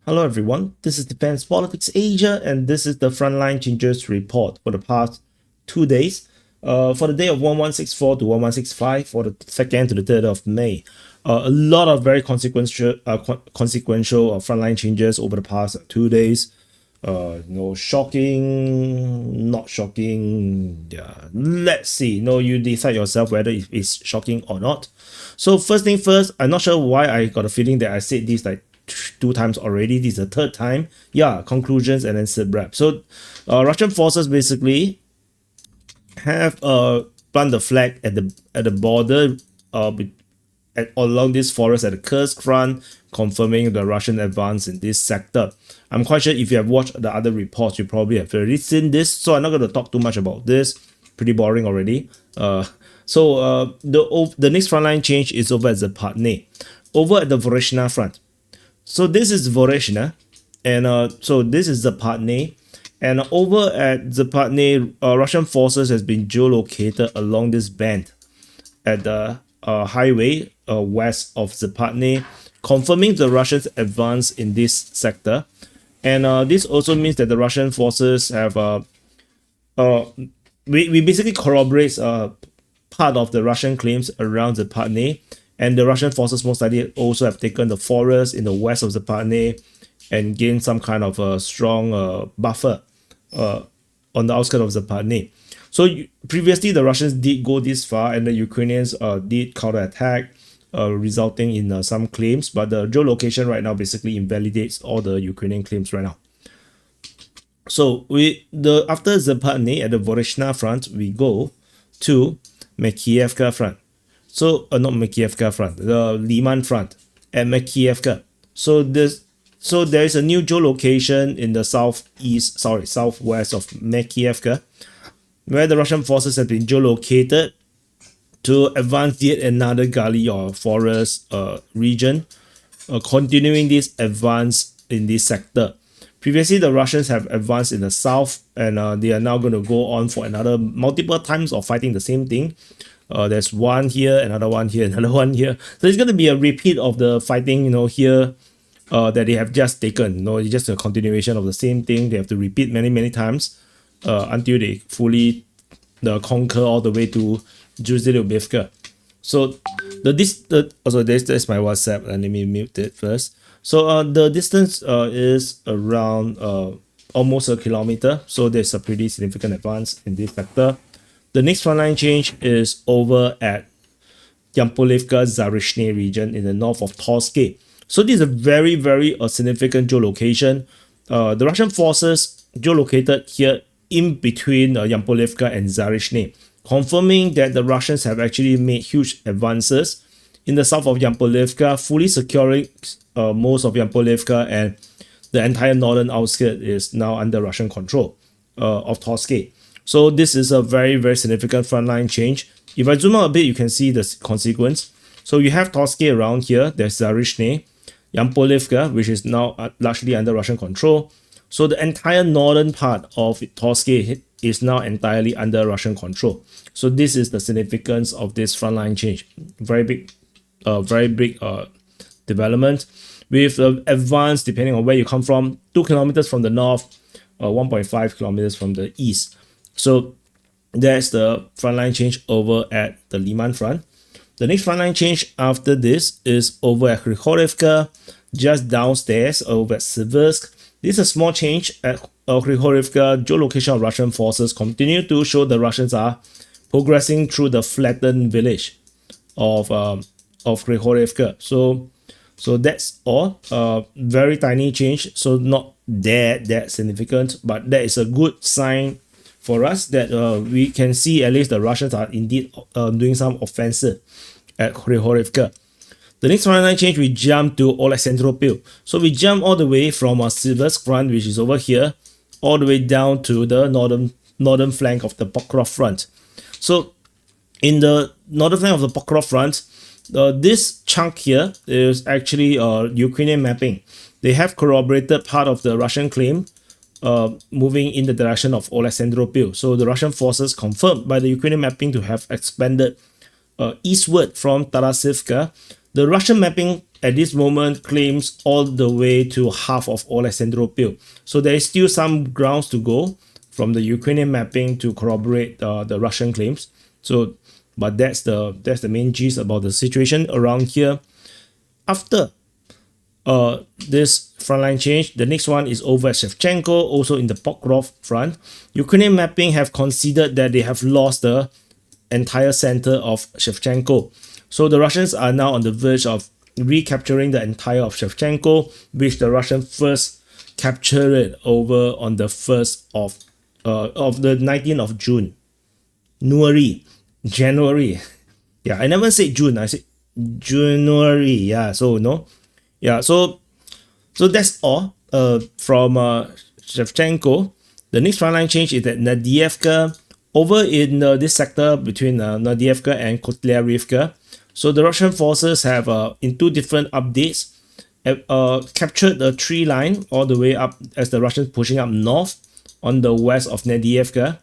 Hello everyone, this is Defense Politics Asia and this is the Frontline Changes report for the past 2 days. For the day of 1164 to 1165 for the 2nd to the 3rd of May. A lot of very consequential frontline changes over the past 2 days. Shocking, not shocking. Yeah, let's see. You decide yourself whether it's shocking or not. So first thing first, I'm not sure why I got a feeling that I said this like 2 times already. This is the third time. Yeah, conclusions and then sit rep. So Russian forces basically have plant the flag at the border along this forest at the Kursk front, confirming the Russian advance in this sector. I'm quite sure if you have watched the other reports, you probably have already seen this, so I'm not going to talk too much about this. Pretty boring already. The next frontline change is over at Zapadne, over at the Voreshna front. So this is Voreshna, and so this is Zapadne. And over at Zapadne, Russian forces has been geolocated along this band at the highway west of Zapadne, confirming the Russians' advance in this sector. And this also means that the Russian forces have we basically corroborates part of the Russian claims around Zapadne, and the Russian forces most likely also have taken the forest in the west of Zapadne and gained some kind of a strong buffer on the outskirts of Zapadne. So previously the Russians did go this far and the Ukrainians did counterattack, resulting in some claims, but the geolocation right now basically invalidates all the Ukrainian claims right now. So after Zapadne at the Voreshna front, we go to Makiivka front. So not Makiivka front, the Liman front at Makiivka. So there is a new geolocation in the southwest of Makiivka, where the Russian forces have been geolocated to advance yet another gully or forest region, continuing this advance in this sector. Previously, the Russians have advanced in the south, and they are now going to go on for another multiple times of fighting the same thing. There's one here, another one here, another one here. So it's going to be a repeat of the fighting, here that they have just taken. It's just a continuation of the same thing. They have to repeat many times until they fully conquer all the way to Yampolivka. So there's my WhatsApp, and let me mute it first. So the distance is around almost a kilometer. So there's a pretty significant advance in this sector. The next frontline change is over at Yampolivka Zarishny region in the north of Torsk. So this is a very significant geolocation. The Russian forces geolocated here in between Yampolivka and Zarishny, confirming that the Russians have actually made huge advances in the south of Yampolivka, fully securing most of Yampolivka, and the entire northern outskirts is now under Russian control of Torsk. So this is a very significant frontline change. If I zoom out a bit, you can see the consequence. So you have Torsk around here, there's Zarishny, Yampolivka, which is now largely under Russian control. So the entire northern part of Torsk is now entirely under Russian control. So this is the significance of this frontline change. Very big development, with advance depending on where you come from, 2 kilometers from the north, 1.5 kilometers from the east. So that's the frontline change over at the Liman front. The next frontline change after this is over at Krychorivka, just downstairs over at Siversk. This is a small change at Krychorivka. Geolocation of Russian forces continue to show the Russians are progressing through the flattened village of Krychorivka. So that's all. Very tiny change, so not that significant, but that is a good sign for us that we can see at least the Russians are indeed doing some offensive at Krychorivka. The next frontline change, we jump to Oleksandropil. So we jump all the way from Siversk front, which is over here, all the way down to the northern flank of the Pokrov front. So in the northern flank of the Pokrov front, this chunk here is actually Ukrainian mapping. They have corroborated part of the Russian claim moving in the direction of Oleksandropil. So the Russian forces confirmed by the Ukrainian mapping to have expanded eastward from Tarasivka. The Russian mapping at this moment claims all the way to half of Alexandropil. So there is still some grounds to go from the Ukrainian mapping to corroborate the Russian claims. So, but that's the main gist about the situation around here. After this frontline change, the next one is over at Shevchenko, also in the Pokrov front. Ukrainian mapping have considered that they have lost the entire center of Shevchenko. So the Russians are now on the verge of recapturing the entire of Shevchenko, which the Russians first captured it over on the 1st of the 19th of June. January. Yeah, I never said June, I said January. Yeah, so no. Yeah, so that's all from Shevchenko. The next frontline change is at Nadievka, over in this sector between Nadievka and Kotlyarivka. So the Russian forces have, in two different updates, captured the tree line all the way up as the Russians pushing up north on the west of Nadievka,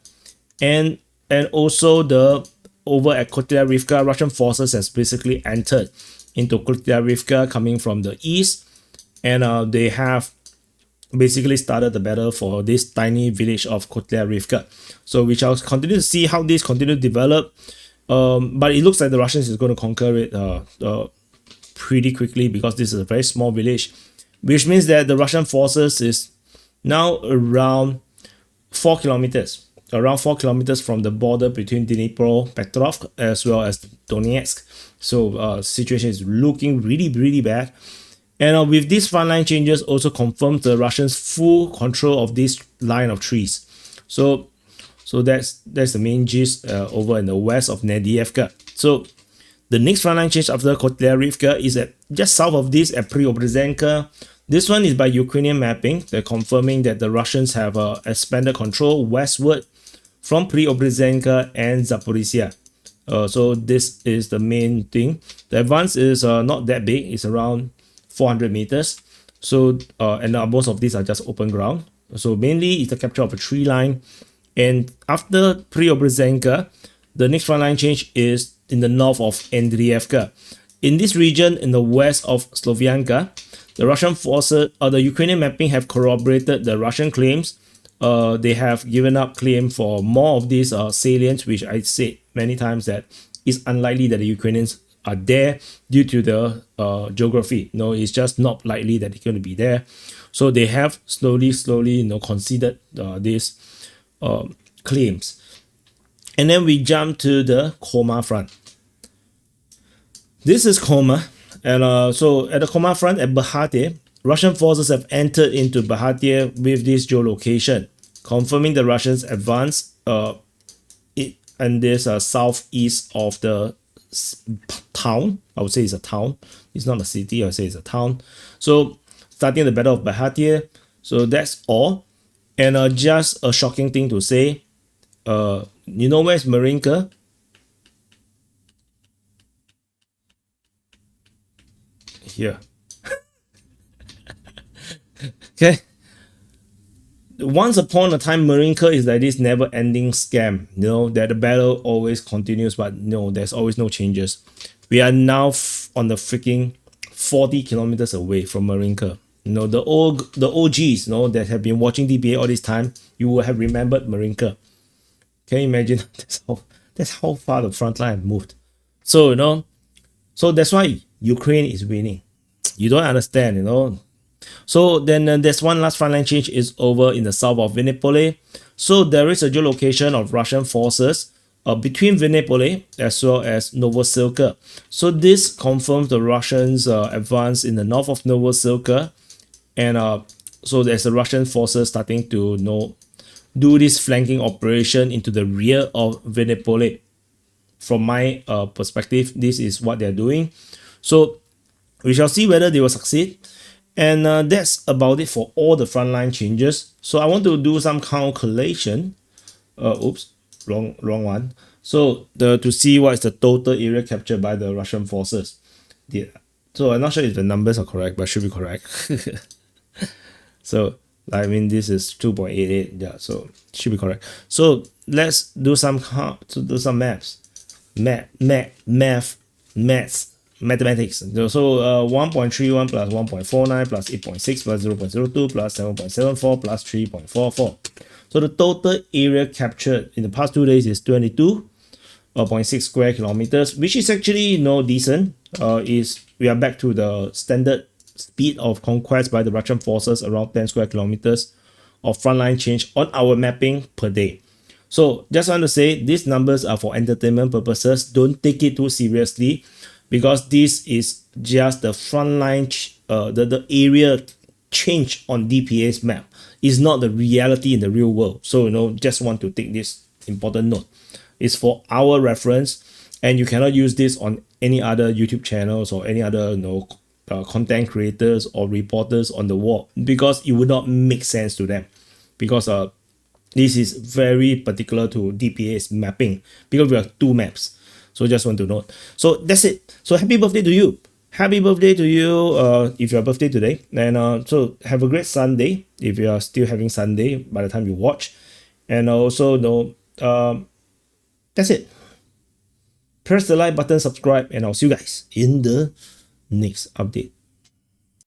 and also the over at Kotlyarivka, Russian forces has basically entered into Kotlyarivka coming from the east, and they have basically started the battle for this tiny village of Kotlyarivka. So we shall continue to see how this continue to develop, but it looks like the Russians is going to conquer it pretty quickly, because this is a very small village, which means that the Russian forces is now around 4 kilometers from the border between DNIPROPETROVSK as well as Donetsk. So situation is looking really bad. And with these frontline changes also confirms the Russians' full control of this line of trees. So that's the main gist over in the west of Nadievka. So the next frontline change after Kotlyarivka is at just south of this at Preobrazhenka. This one is by Ukrainian mapping. They're confirming that the Russians have expanded control westward from Preobrazhenka and Zaporizhia. So this is the main thing. The advance is not that big. It's around 400 meters. So and most of these are just open ground. So mainly it's the capture of a tree line. And after Preobrazhenka, the next frontline change is in the north of Andriivka. In this region, in the west of Slovianka, the Russian forces, the Ukrainian mapping have corroborated the Russian claims. They have given up claim for more of these salients, which I said many times that it's unlikely that the Ukrainians are there due to the geography. No, it's just not likely that they're going to be there. So they have slowly, considered these claims. And then we jump to the Koma front. This is Koma, and so at the Koma front at Bahatir, Russian forces have entered into Bahatir with this geolocation, confirming the Russians' advance in this southeast of the town. I would say it's a town. It's not a city. I would say it's a town. So starting the Battle of Bahatir. So that's all. And just a shocking thing to say. You know where's Marinka? Here. Okay. Once upon a time, Marinka is like this never-ending scam. You know that the battle always continues, but no, there's always no changes. We are now on the freaking 40 kilometers away from Marinka. You know, the OGs, you know, that have been watching DBA all this time, you will have remembered Marinka. Can you imagine? That's how far the front line moved. So, you know, so that's why Ukraine is winning. You don't understand, you know. So then there's one last frontline change is over in the south of Vinnypole. So there is a geolocation of Russian forces between Vinnypole as well as Novosilka. So this confirms the Russians' advance in the north of Novosilka. And so there's the Russian forces starting to do this flanking operation into the rear of Vinnypole. From my perspective, this is what they're doing. So we shall see whether they will succeed. And that's about it for all the frontline changes. So I want to do some calculation. Oops, wrong one. So to see what is the total area captured by the Russian forces. So I'm not sure if the numbers are correct, but should be correct. So I mean, this is 2.88. Yeah, so should be correct. So let's do some maths. mathematics. So 1.31 plus 1.49 plus 8.6 plus 0.02 plus 7.74 plus 3.44. So the total area captured in the past 2 days is 22.6 square kilometers, which is actually decent. We are back to the standard speed of conquest by the Russian forces, around 10 square kilometers of frontline change on our mapping per day. So just want to say, these numbers are for entertainment purposes. Don't take it too seriously, because this is just the frontline, the area change on DPA's map. Is not the reality in the real world. So just want to take this important note. It's for our reference, and you cannot use this on any other YouTube channels or any other content creators or reporters on the wall, because it would not make sense to them, because this is very particular to DPA's mapping, because we have 2 maps. So just want to note. So that's it. So happy birthday to you. Happy birthday to you if your birthday today. And so have a great Sunday if you are still having Sunday by the time you watch. And also that's it. Press the like button, subscribe, and I'll see you guys in the next update.